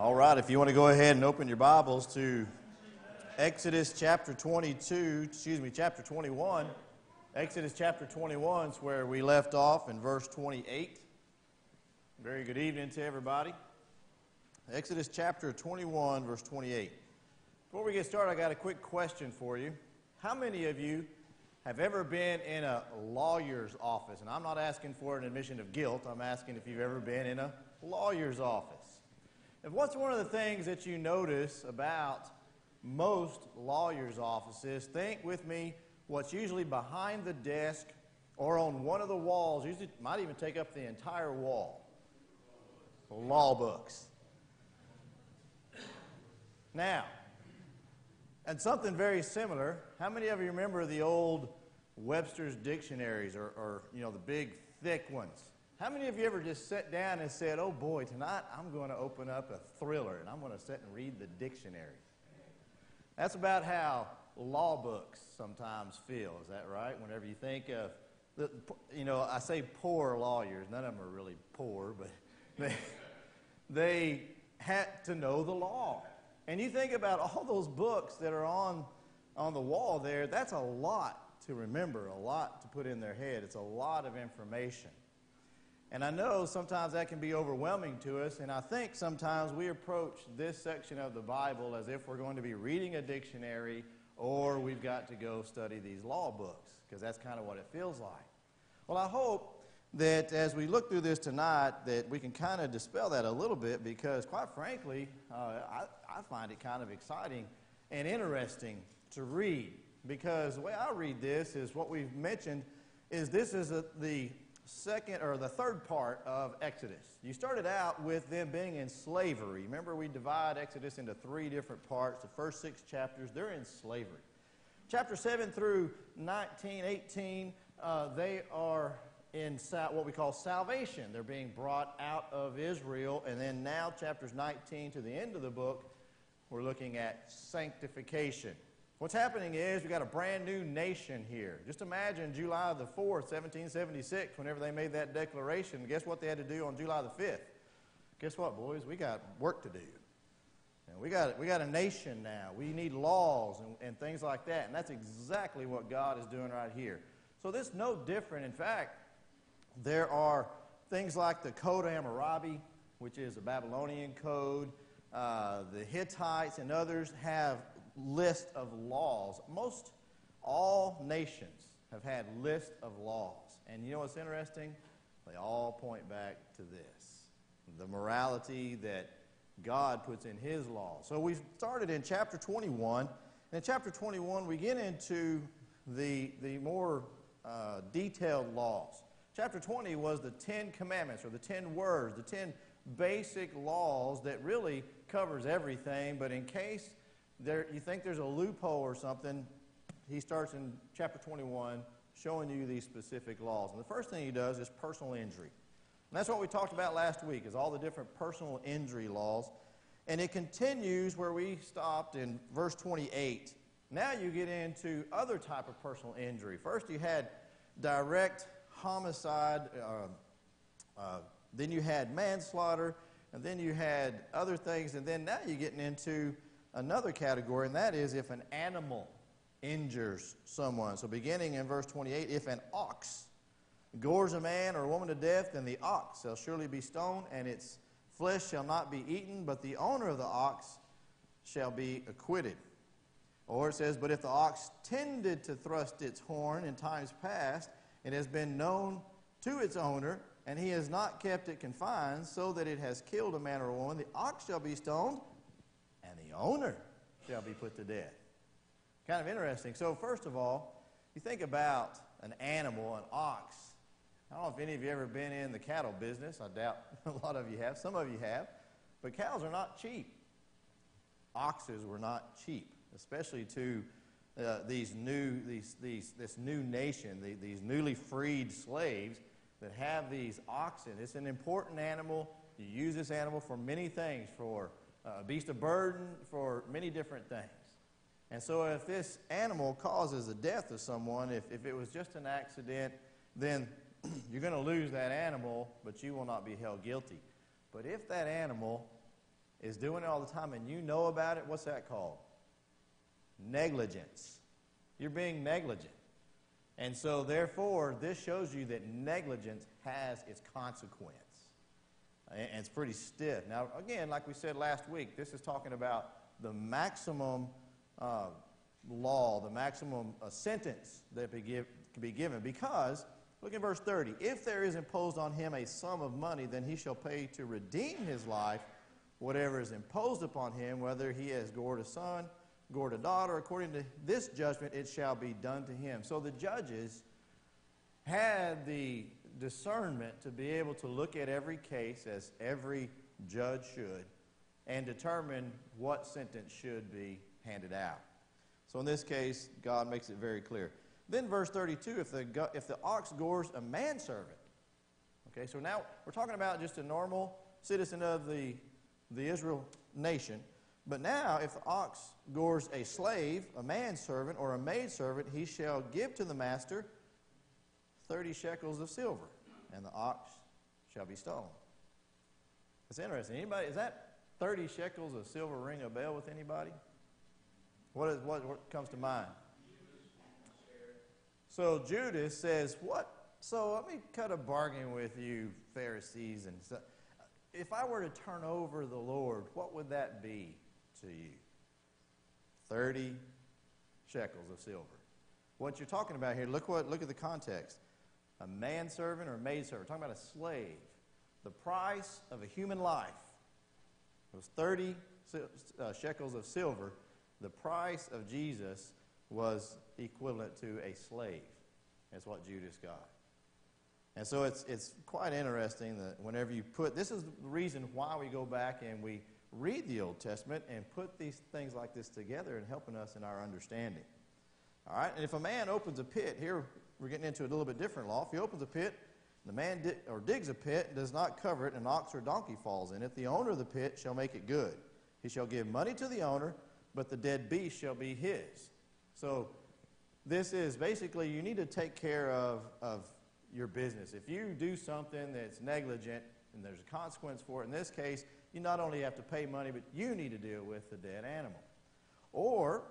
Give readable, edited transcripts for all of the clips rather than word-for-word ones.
All right, if you want to go ahead and open your Bibles to Exodus chapter 21. Exodus chapter 21 is where we left off in verse 28. Very good evening to everybody. Exodus chapter 21, verse 28. Before we get started, I got a quick question for you. How many of you have ever been in a lawyer's office? And I'm not asking for an admission of guilt. I'm asking if you've ever been in a lawyer's office. And what's one of the things that you notice about most lawyers' offices? Think with me what's usually behind the desk or on one of the walls. Usually might even take up the entire wall. Law books. Now, and something very similar, how many of you remember the old Webster's dictionaries or the big thick ones? How many of you ever just sat down and said, oh boy, tonight I'm going to open up a thriller and I'm going to sit and read the dictionary? That's about how law books sometimes feel. Is that right? Whenever you think of, I say poor lawyers. None of them are really poor, but they had to know the law. And you think about all those books that are on the wall there, that's a lot to remember, a lot to put in their head. It's a lot of information. And I know sometimes that can be overwhelming to us, and I think sometimes we approach this section of the Bible as if we're going to be reading a dictionary or we've got to go study these law books, because that's kind of what it feels like. Well, I hope that as we look through this tonight that we can kind of dispel that a little bit, because quite frankly, I find it kind of exciting and interesting to read, because the way I read this is what we've mentioned is this is the second or the third part of Exodus. You started out with them being in slavery. Remember, we divide Exodus into three different parts. The first 6 chapters, they're in slavery. Chapter 7 through 19, 18, they are in what we call salvation. They're being brought out of Israel. And then now, chapters 19 to the end of the book, we're looking at sanctification. What's happening is we've got a brand new nation here. Just imagine July the 4th, 1776, whenever they made that declaration. Guess what they had to do on July the 5th? Guess what, boys? We got work to do. And we got a nation now. We need laws and things like that. And that's exactly what God is doing right here. So this is no different. In fact, there are things like the Code of Hammurabi, which is a Babylonian code. The Hittites and others have list of laws. Most all nations have had list of laws. And you know what's interesting? They all point back to this. The morality that God puts in His law. So we've started in chapter 21. And in chapter 21, we get into the more detailed laws. Chapter 20 was the 10 commandments, or the 10 words, the 10 basic laws that really covers everything. But in case you think there's a loophole or something, he starts in chapter 21 showing you these specific laws. And the first thing he does is personal injury. And that's what we talked about last week, is all the different personal injury laws. And it continues where we stopped in verse 28. Now you get into other type of personal injury. First you had direct homicide, then you had manslaughter, and then you had other things, and then now you're getting into another category, and that is if an animal injures someone. So beginning in verse 28, if an ox gores a man or a woman to death, then the ox shall surely be stoned, and its flesh shall not be eaten, but the owner of the ox shall be acquitted. Or it says, but if the ox tended to thrust its horn in times past, it has been known to its owner, and he has not kept it confined, so that it has killed a man or a woman, the ox shall be stoned, and the owner shall be put to death. Kind of interesting. So first of all, you think about an animal, an ox. I don't know if any of you ever been in the cattle business. I doubt a lot of you have. Some of you have. But cows are not cheap. Oxes were not cheap, especially to this new nation, these newly freed slaves that have these oxen. It's an important animal. You use this animal for many things, for a beast of burden, for many different things. And so if this animal causes the death of someone, if it was just an accident, then you're going to lose that animal, but you will not be held guilty. But if that animal is doing it all the time and you know about it, what's that called? Negligence. You're being negligent. And so, therefore, this shows you that negligence has its consequence. And it's pretty stiff. Now, again, like we said last week, this is talking about the maximum law, the maximum sentence that can be given. Because, look at verse 30. If there is imposed on him a sum of money, then he shall pay to redeem his life whatever is imposed upon him, whether he has gored a son, gored a daughter. According to this judgment, it shall be done to him. So the judges had the discernment to be able to look at every case, as every judge should, and determine what sentence should be handed out. So in this case, God makes it very clear. Then verse 32, if the ox gores a manservant. Okay, so now we're talking about just a normal citizen of the Israel nation. But now, if the ox gores a slave, a manservant, or a maidservant, he shall give to the master 30 shekels of silver, and the ox shall be stolen. That's interesting. Anybody, is that 30 shekels of silver ring a bell with anybody? What comes to mind? So Judas says, "What? So let me cut a bargain with you, Pharisees, and so, if I were to turn over the Lord, what would that be to you? 30 shekels of silver." What you're talking about here, look at the context. A manservant or a maidservant. We're talking about a slave. The price of a human life was 30 shekels of silver. The price of Jesus was equivalent to a slave. That's what Judas got. And so it's quite interesting that whenever you put, this is the reason why we go back and we read the Old Testament and put these things like this together and helping us in our understanding. All right, and if a man opens a pit, here we're getting into a little bit different law. If he opens a pit, the man digs a pit and does not cover it, and an ox or donkey falls in it, the owner of the pit shall make it good. He shall give money to the owner, but the dead beast shall be his. So this is basically, you need to take care of your business. If you do something that's negligent and there's a consequence for it, in this case, you not only have to pay money, but you need to deal with the dead animal. Or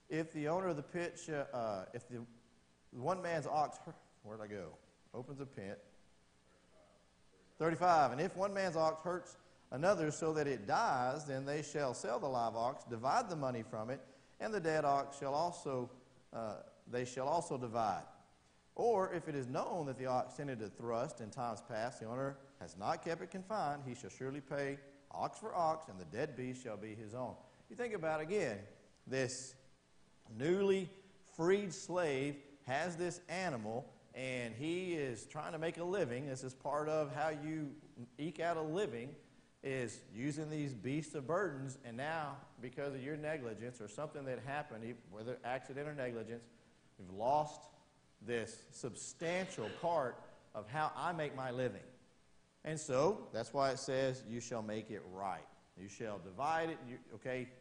if the owner of the pit, if the one man's ox, where'd I go? Opens a pit. 35. And if one man's ox hurts another so that it dies, then they shall sell the live ox, divide the money from it, and the dead ox shall also divide. Or if it is known that the ox tended to thrust in times past, the owner has not kept it confined, he shall surely pay ox for ox, and the dead beast shall be his own. You think about, again, this newly freed slave has this animal, and he is trying to make a living. This is part of how you eke out a living, is using these beasts of burdens, and now, because of your negligence or something that happened, whether accident or negligence, you've lost this substantial part of how I make my living. And so, that's why it says, you shall make it right. You shall divide it.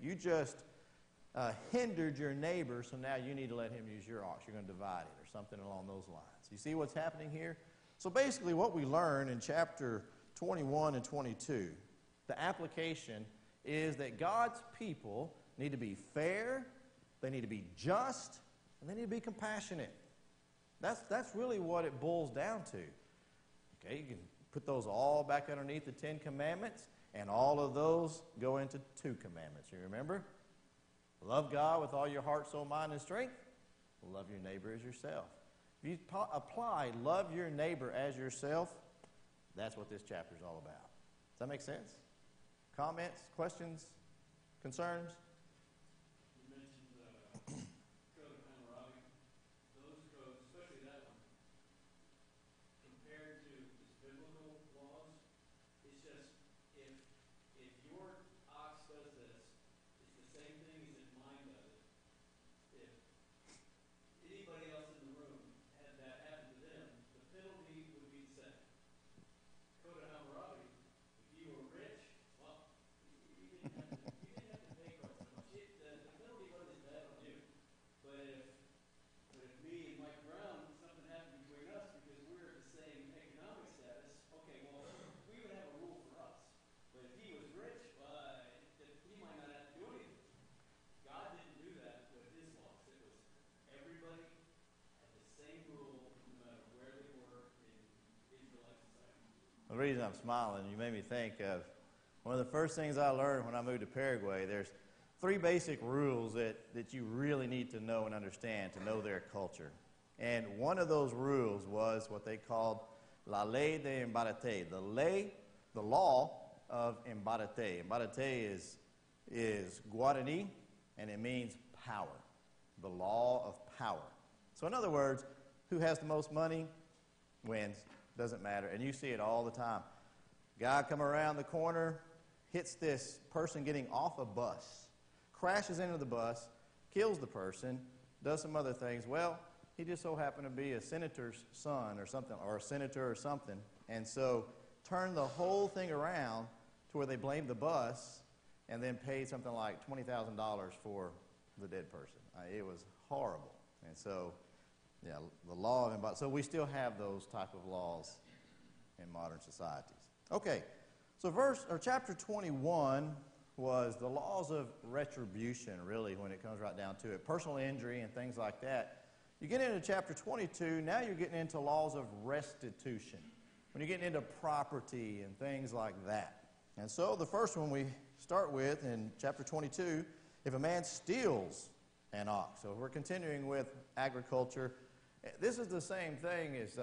You just hindered your neighbor, so now you need to let him use your ox. You're going to divide it, or something along those lines. You see what's happening here? So basically what we learn in chapter 21 and 22, the application is that God's people need to be fair, they need to be just, and they need to be compassionate. That's really what it boils down to. Okay, you can put those all back underneath the 10 Commandments, and all of those go into 2 commandments. You remember? Love God with all your heart, soul, mind, and strength. Love your neighbor as yourself. If you apply love your neighbor as yourself, that's what this chapter is all about. Does that make sense? Comments, questions, concerns? You mentioned Code of Hammurabi. Those codes, especially that one, compared to its biblical laws, it's just if your ox does this, it's the same thing as if mine does it. If anybody else in the room had that happen to them, the penalty would be the same. Code of Hammurabi, if you were rich, well, you didn't have to pay for it. reason I'm smiling, you made me think of one of the first things I learned when I moved to Paraguay. There's 3 basic rules that you really need to know and understand to know their culture. And one of those rules was what they called La Ley de Embarate, the law of Embarate. Embarate is Guarani, and it means power, the law of power. So in other words, who has the most money wins, doesn't matter. And you see it all the time. Guy come around the corner, hits this person getting off a bus, crashes into the bus, kills the person, does some other things. Well, he just so happened to be a senator's son or something, or a senator or something, and so turned the whole thing around to where they blamed the bus and then paid something like $20,000 for the dead person. It was horrible. And so, yeah, the law of Embarate. So we still have those type of laws in modern societies. Okay, so chapter 21 was the laws of retribution, really, when it comes right down to it. Personal injury and things like that. You get into chapter 22, now you're getting into laws of restitution. When you're getting into property and things like that. And so the first one we start with in chapter 22, if a man steals an ox. So we're continuing with agriculture. This is the same thing as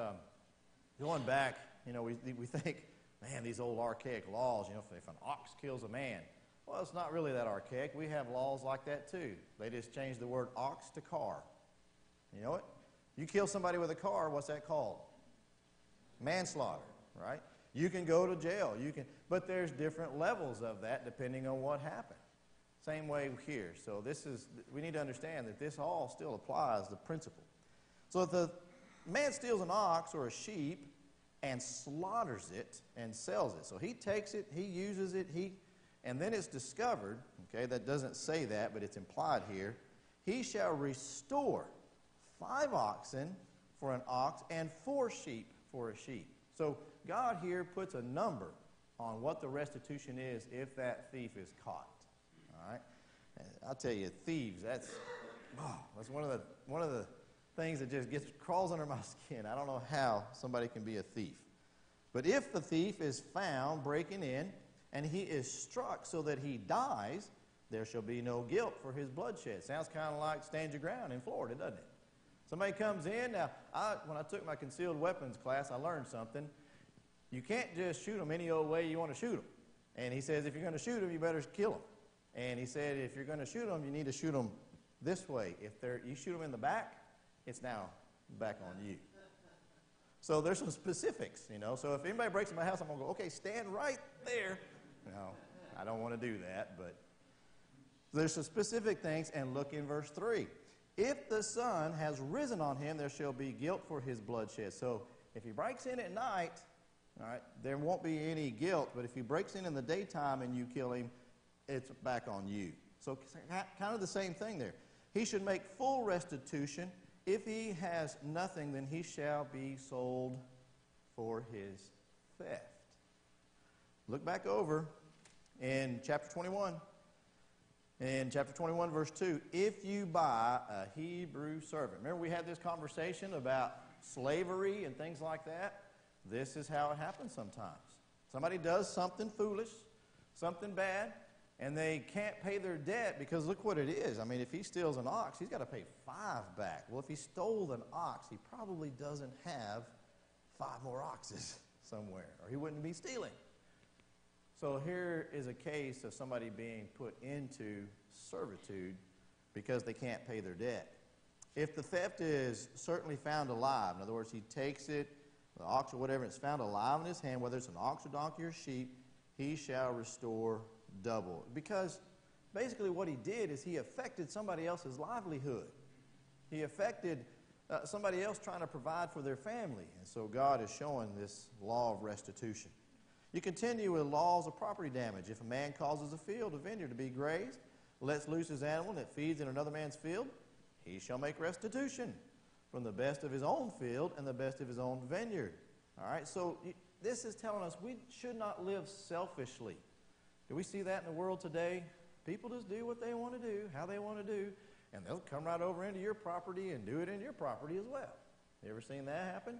going back, we think, man, these old archaic laws, if an ox kills a man. Well, it's not really that archaic. We have laws like that too. They just changed the word ox to car. You know it? You kill somebody with a car, what's that called? Manslaughter, right? You can go to jail. But there's different levels of that depending on what happened. Same way here. So we need to understand that this all still applies, the principle. So if the man steals an ox or a sheep and slaughters it and sells it, so he takes it, he uses it, and then it's discovered, okay, that doesn't say that, but it's implied here, he shall restore 5 oxen for an ox and 4 sheep for a sheep. So God here puts a number on what the restitution is if that thief is caught. All right? And I'll tell you, thieves, that's one of the things that crawls under my skin. I don't know how somebody can be a thief. But if the thief is found breaking in and he is struck so that he dies, there shall be no guilt for his bloodshed. Sounds kind of like Stand Your Ground in Florida, doesn't it? Somebody comes in. Now, when I took my concealed weapons class, I learned something. You can't just shoot them any old way you want to shoot them. And he says, if you're going to shoot them, you better kill them. And he said, if you're going to shoot them, you need to shoot them this way. If you shoot them in the back, it's now back on you. So there's some specifics, So if anybody breaks in my house, I'm going to go, okay, stand right there. No, I don't want to do that, but there's some specific things. And look in verse 3. If the sun has risen on him, there shall be guilt for his bloodshed. So if he breaks in at night, all right, there won't be any guilt. But if he breaks in the daytime and you kill him, it's back on you. So kind of the same thing there. He should make full restitution. If he has nothing, then he shall be sold for his theft. Look back over in chapter 21. In chapter 21, verse 2, if you buy a Hebrew servant. Remember we had this conversation about slavery and things like that? This is how it happens sometimes. Somebody does something foolish, something bad, and they can't pay their debt because look what it is. I mean, if he steals an ox, he's got to pay 5 back. Well, if he stole an ox, he probably doesn't have 5 more oxes somewhere, or he wouldn't be stealing. So here is a case of somebody being put into servitude because they can't pay their debt. If the theft is certainly found alive, in other words, he takes it, the ox or whatever, it's found alive in his hand, whether it's an ox or donkey or sheep, he shall restore double. Because basically what he did is he affected somebody else's livelihood. He affected somebody else trying to provide for their family. And so God is showing this law of restitution. You continue with laws of property damage. If a man causes a vineyard to be grazed, lets loose his animal and it feeds in another man's field, he shall make restitution from the best of his own field and the best of his own vineyard. All right, so this is telling us we should not live selfishly. Do we see that in the world today? People just do what they want to do, how they want to do, and they'll come right over into your property and do it in your property as well. You ever seen that happen?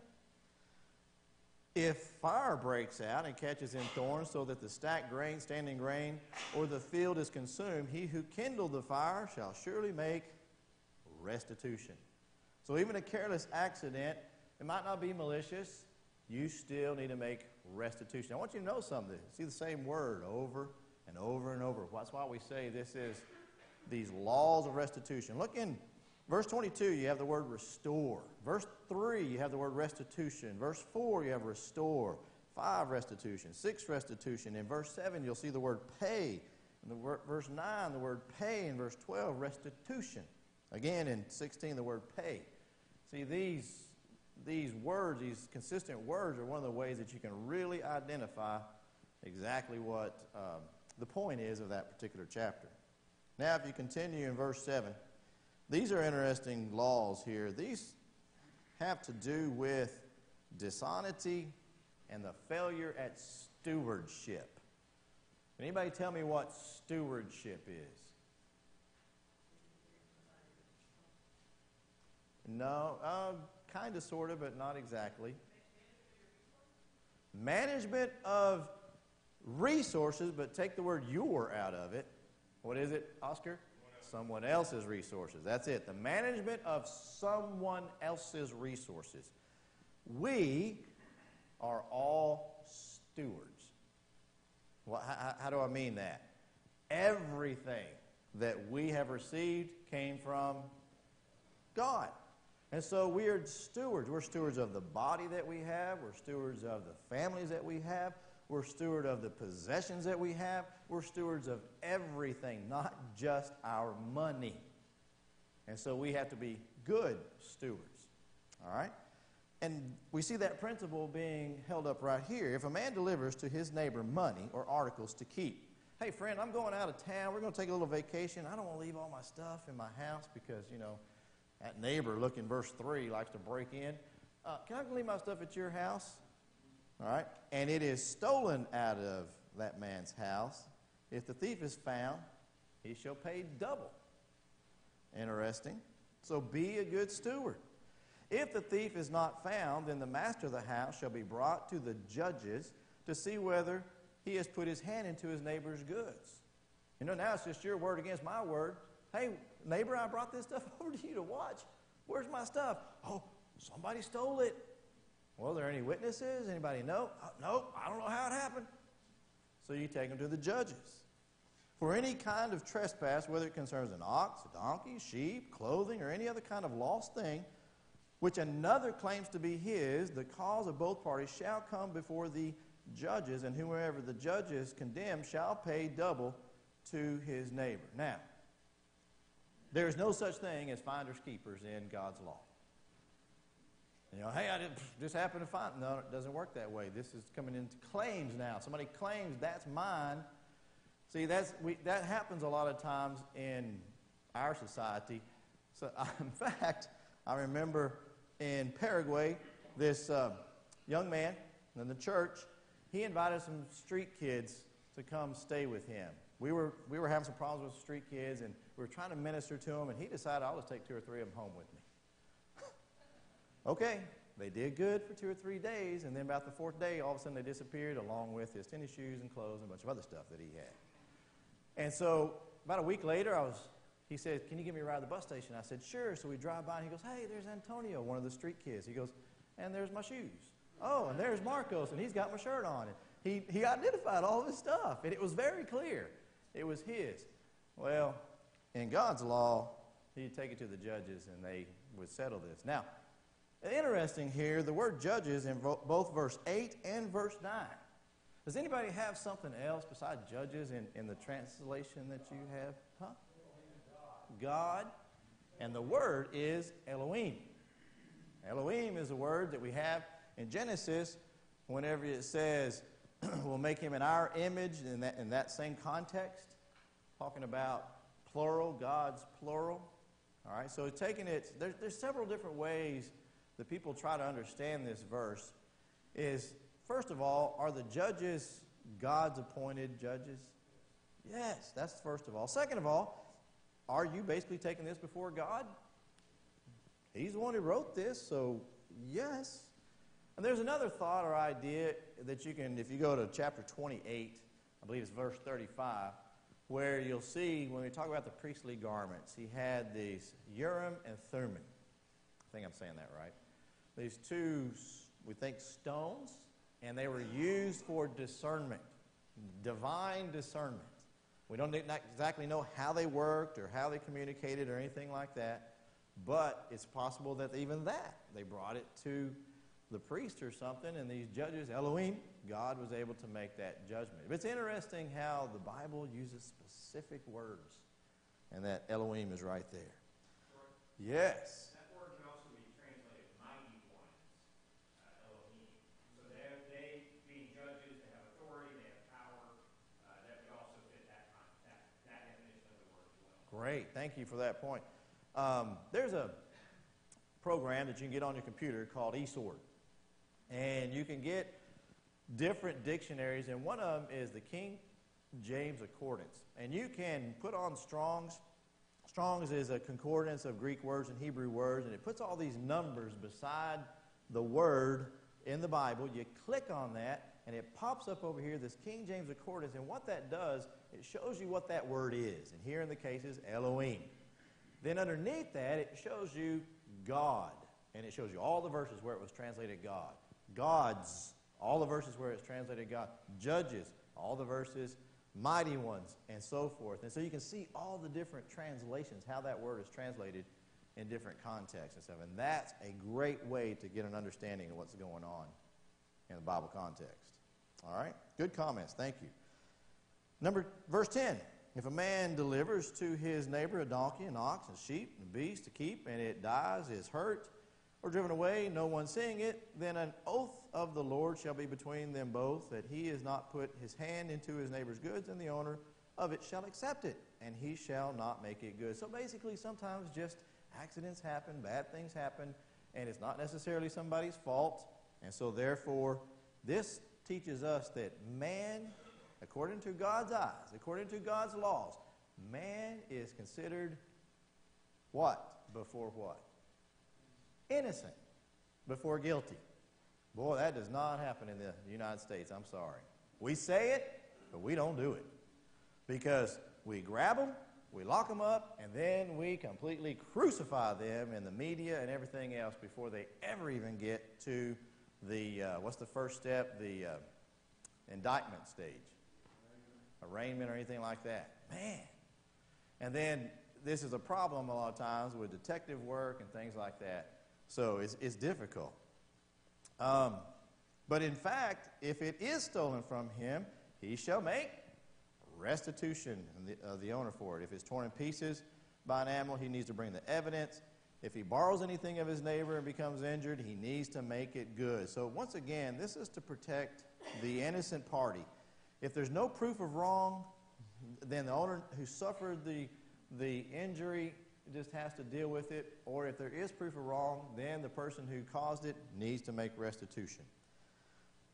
If fire breaks out and catches in thorns so that the stacked grain, standing grain, or the field is consumed, he who kindled the fire shall surely make restitution. So even a careless accident, it might not be malicious, you still need to make restitution. I want you to know something. See the same word over and over and over. That's why we say this is these laws of restitution. Look in verse 22, you have the word restore. Verse 3, you have the word restitution. Verse 4, you have restore. 5, restitution. 6, restitution. In verse 7, you'll see the word pay. In verse 9, the word pay. In verse 12, restitution. Again, in 16, the word pay. See, these words, these consistent words, are one of the ways that you can really identify exactly what the point is of that particular chapter. Now, if you continue in verse 7, these are interesting laws here. These have to do with dishonesty and the failure at stewardship. Can anybody tell me what stewardship is? No, kind of, sort of, but not exactly. Management of resources, but take the word your out of it. What is it, Oscar? Someone else's resources. That's it. The management of someone else's resources. We are all stewards. Well, how do I mean that? Everything that we have received came from God. And so we are stewards. We're stewards of the body that we have. We're stewards of the families that we have. We're stewards of the possessions that we have. We're stewards of everything, not just our money. And so we have to be good stewards. All right? And we see that principle being held up right here. If a man delivers to his neighbor money or articles to keep, hey, friend, I'm going out of town. We're going to take a little vacation. I don't want to leave all my stuff in my house because, that neighbor, look in verse 3, likes to break in. Can I leave my stuff at your house? All right? And it is stolen out of that man's house. If the thief is found, he shall pay double. Interesting. So be a good steward. If the thief is not found, then the master of the house shall be brought to the judges to see whether he has put his hand into his neighbor's goods. Now it's just your word against my word. Hey, neighbor, I brought this stuff over to you to watch. Where's my stuff? Oh, somebody stole it. Well, are there any witnesses? Anybody know? Nope, I don't know how it happened. So you take them to the judges. For any kind of trespass, whether it concerns an ox, a donkey, sheep, clothing, or any other kind of lost thing, which another claims to be his, the cause of both parties shall come before the judges, and whoever the judges condemn shall pay double to his neighbor. Now, there is no such thing as finders keepers in God's law. Hey, I just happened to find. No, it doesn't work that way. This is coming into claims now. Somebody claims that's mine. See, that happens a lot of times in our society. So, in fact, I remember in Paraguay, this young man in the church, he invited some street kids to come stay with him. We were having some problems with street kids, and we were trying to minister to them, and he decided, I'll just take 2 or 3 of them home with me. Okay, they did good for 2 or 3 days, and then about the 4th day, all of a sudden they disappeared along with his tennis shoes and clothes and a bunch of other stuff that he had. And so about a week later, he said, can you give me a ride to the bus station? I said, sure. So we drive by, and he goes, hey, there's Antonio, one of the street kids. He goes, and there's my shoes. Oh, and there's Marcos, and he's got my shirt on. And he identified all of his stuff, and it was very clear. It was his. Well, in God's law, he'd take it to the judges, and they would settle this. Now, interesting here, the word judges in both verse 8 and verse 9. Does anybody have something else besides judges in the translation that you have? Huh? God. And the word is Elohim. Elohim is a word that we have in Genesis whenever it says we'll make him in our image in that same context, talking about plural, God's plural. All right, so taking it, there's several different ways that people try to understand this verse. Is, first of all, are the judges God's appointed judges? Yes, that's first of all. Second of all, are you basically taking this before God? He's the one who wrote this, so yes. And there's another thought or idea that you can, if you go to chapter 28, I believe it's verse 35, where you'll see when we talk about the priestly garments, he had these Urim and Thummim. I think I'm saying that right. These two, we think, stones, and they were used for discernment, divine discernment. We don't exactly know how they worked or how they communicated or anything like that, but it's possible that even that, they brought it to the priest or something, and these judges, Elohim, God was able to make that judgment. But it's interesting how the Bible uses specific words, and that Elohim is right there. Yes. That word can also be translated mighty ones, Elohim. So they being judges, they have authority, they have power. That would also fit that definition of the word as well. Great. Thank you for that point. There's a program that you can get on your computer called eSword. And you can get different dictionaries, and one of them is the King James Concordance. And you can put on Strong's. Strong's is a concordance of Greek words and Hebrew words, and it puts all these numbers beside the word in the Bible. You click on that, and it pops up over here, this King James Concordance, and what that does, it shows you what that word is. And here in the case is Elohim. Then underneath that, it shows you God, and it shows you all the verses where it was translated God. Gods, all the verses where it's translated God. Judges, all the verses, mighty ones, and so forth. And so you can see all the different translations, how that word is translated in different contexts and stuff. And that's a great way to get an understanding of what's going on in the Bible context. All right? Good comments. Thank you. Verse 10. If a man delivers to his neighbor a donkey, an ox, a sheep, a beast to keep, and it dies, is hurt, or driven away, no one seeing it, then an oath of the Lord shall be between them both, that he has not put his hand into his neighbor's goods, and the owner of it shall accept it, and he shall not make it good. So basically, sometimes just accidents happen, bad things happen, and it's not necessarily somebody's fault. And so therefore, this teaches us that man, according to God's eyes, according to God's laws, man is considered what? Before what? Innocent before guilty. Boy, that does not happen in the United States. I'm sorry. We say it, but we don't do it. Because we grab them, we lock them up, and then we completely crucify them in the media and everything else before they ever even get to the, what's the first step? The indictment stage. Arraignment or anything like that. Man. And then this is a problem a lot of times with detective work and things like that. So it's difficult. But in fact, if it is stolen from him, he shall make restitution of the owner for it. If it's torn in pieces by an animal, he needs to bring the evidence. If he borrows anything of his neighbor and becomes injured, he needs to make it good. So once again, this is to protect the innocent party. If there's no proof of wrong, then the owner who suffered the injury just has to deal with it. Or if there is proof of wrong, then the person who caused it needs to make restitution.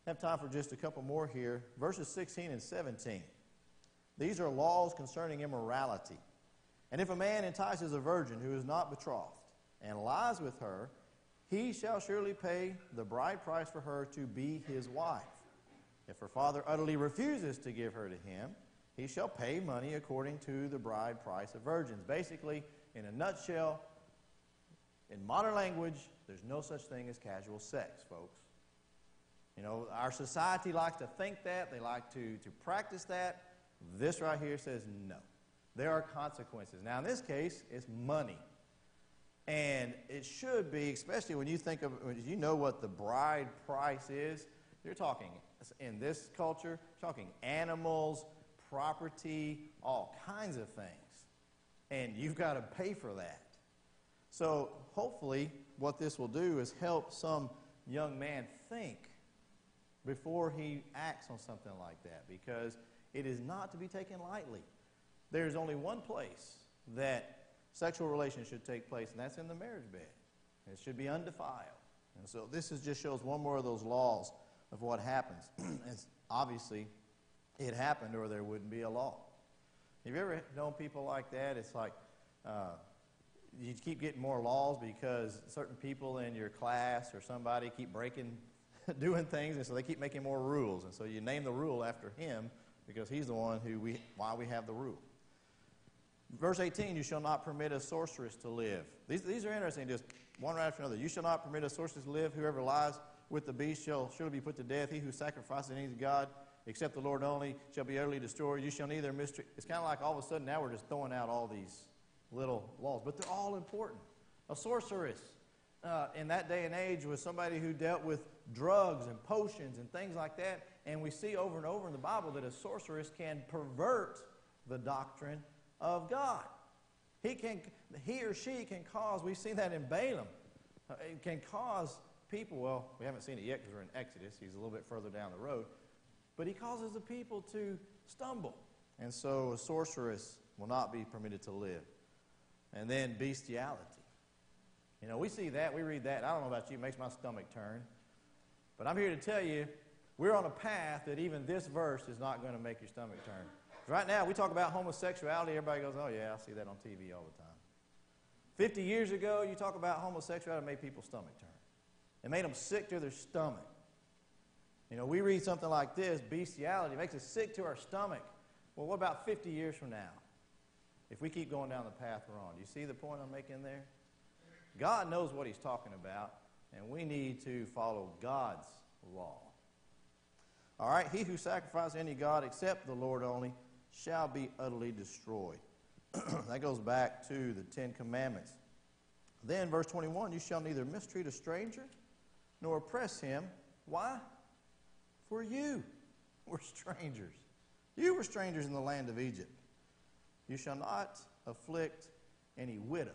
I have time for just a couple more here. Verses 16 and 17. These are laws concerning immorality. And if a man entices a virgin who is not betrothed and lies with her, he shall surely pay the bride price for her to be his wife. If her father utterly refuses to give her to him, he shall pay money according to the bride price of virgins. Basically, in a nutshell, in modern language, there's no such thing as casual sex, folks. You know, our society likes to think that. They like to practice that. This right here says no. There are consequences. Now, in this case, it's money. And it should be, especially when you think of, you know what the bride price is. You're talking, in this culture, talking animals, property, all kinds of things. And you've got to pay for that. So hopefully what this will do is help some young man think before he acts on something like that, because it is not to be taken lightly. There's only one place that sexual relations should take place, and that's in the marriage bed. It should be undefiled. And so this just shows one more of those laws of what happens. It's obviously, it happened or there wouldn't be a law. Have you ever known people like that? It's like you keep getting more laws because certain people in your class or somebody keep breaking doing things, and so they keep making more rules. And so you name the rule after him because he's the one why we have the rule. Verse 18, you shall not permit a sorceress to live. These are interesting, just one right after another. You shall not permit a sorceress to live. Whoever lies with the beast shall surely be put to death. He who sacrifices any to God, except the Lord only, shall be utterly destroyed. You shall neither mistreat. It's kind of like all of a sudden now we're just throwing out all these little laws, but they're all important. A sorceress in that day and age was somebody who dealt with drugs and potions and things like that. And we see over and over in the Bible that a sorceress can pervert the doctrine of God. He or she can cause, we've seen that in Balaam, it can cause people, well, we haven't seen it yet because we're in Exodus, he's a little bit further down the road, but he causes the people to stumble. And so a sorceress will not be permitted to live. And then bestiality. You know, we see that, we read that, and I don't know about you, it makes my stomach turn. But I'm here to tell you, we're on a path that even this verse is not going to make your stomach turn. Right now, we talk about homosexuality, everybody goes, oh yeah, I see that on TV all the time. 50 years ago, you talk about homosexuality, it made people's stomach turn. It made them sick to their stomach. You know, we read something like this, bestiality, it makes us sick to our stomach. Well, what about 50 years from now? If we keep going down the path we're on. Do you see the point I'm making there? God knows what he's talking about, and we need to follow God's law. All right, he who sacrifices any god except the Lord only shall be utterly destroyed. That goes back to the Ten Commandments. Then, verse 21, you shall neither mistreat a stranger nor oppress him. Why? For you were strangers. You were strangers in the land of Egypt. You shall not afflict any widow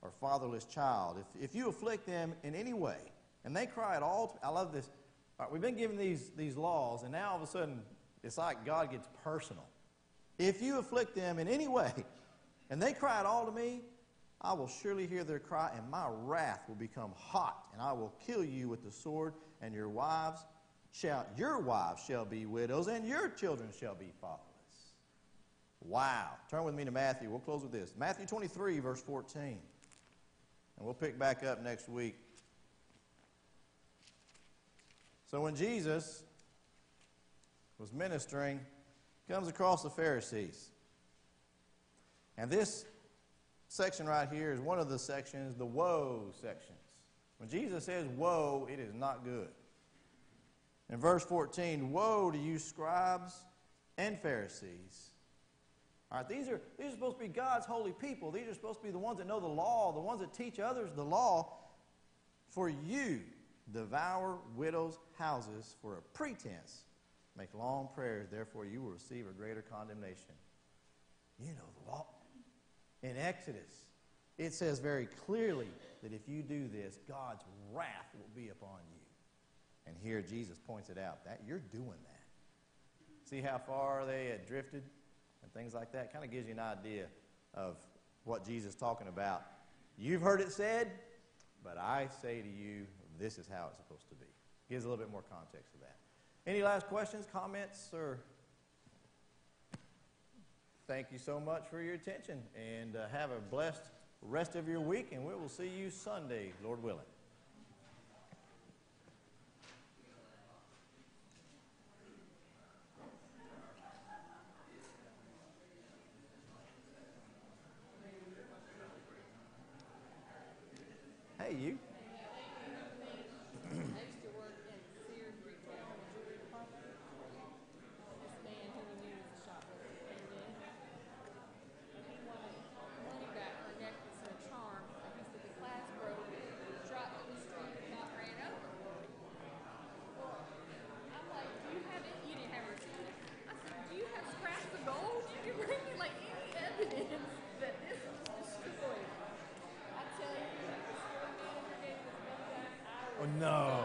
or fatherless child. If you afflict them in any way, and they cry at all, I love this. All right, we've been given these laws, and now all of a sudden, it's like God gets personal. If you afflict them in any way, and they cry at all to me, I will surely hear their cry, and my wrath will become hot, and I will kill you with the sword, and your wives shall be widows, and your children shall be fatherless. Wow. Turn with me to Matthew. We'll close with this. Matthew 23, verse 14. And we'll pick back up next week. So when Jesus was ministering, he comes across the Pharisees. And this section right here is one of the sections, the woe sections. When Jesus says woe, it is not good. In verse 14, woe to you scribes and Pharisees. All right, these are supposed to be God's holy people. These are supposed to be the ones that know the law, the ones that teach others the law. For you devour widows' houses for a pretense. Make long prayers, therefore you will receive a greater condemnation. You know the law. In Exodus, it says very clearly that if you do this, God's wrath will be upon you. And here Jesus points it out, that you're doing that. See how far they had drifted and things like that? Kind of gives you an idea of what Jesus is talking about. You've heard it said, but I say to you, this is how it's supposed to be. Gives a little bit more context to that. Any last questions, comments, or? Thank you so much for your attention, and have a blessed rest of your week, and we will see you Sunday, Lord willing. Hey, you. I used to work in Sears retail in the jewelry department. This man who we knew was a shoplifter came in. And he wanted money back for a necklace and a charm. And he said the glass broke, dropped in the street, and got ran over. Well, I'm like, you didn't have receipts? I said, do you have scraps of gold? You can bring me like any evidence that this was destroyed. I tell you, he was still being forgave. Oh, no.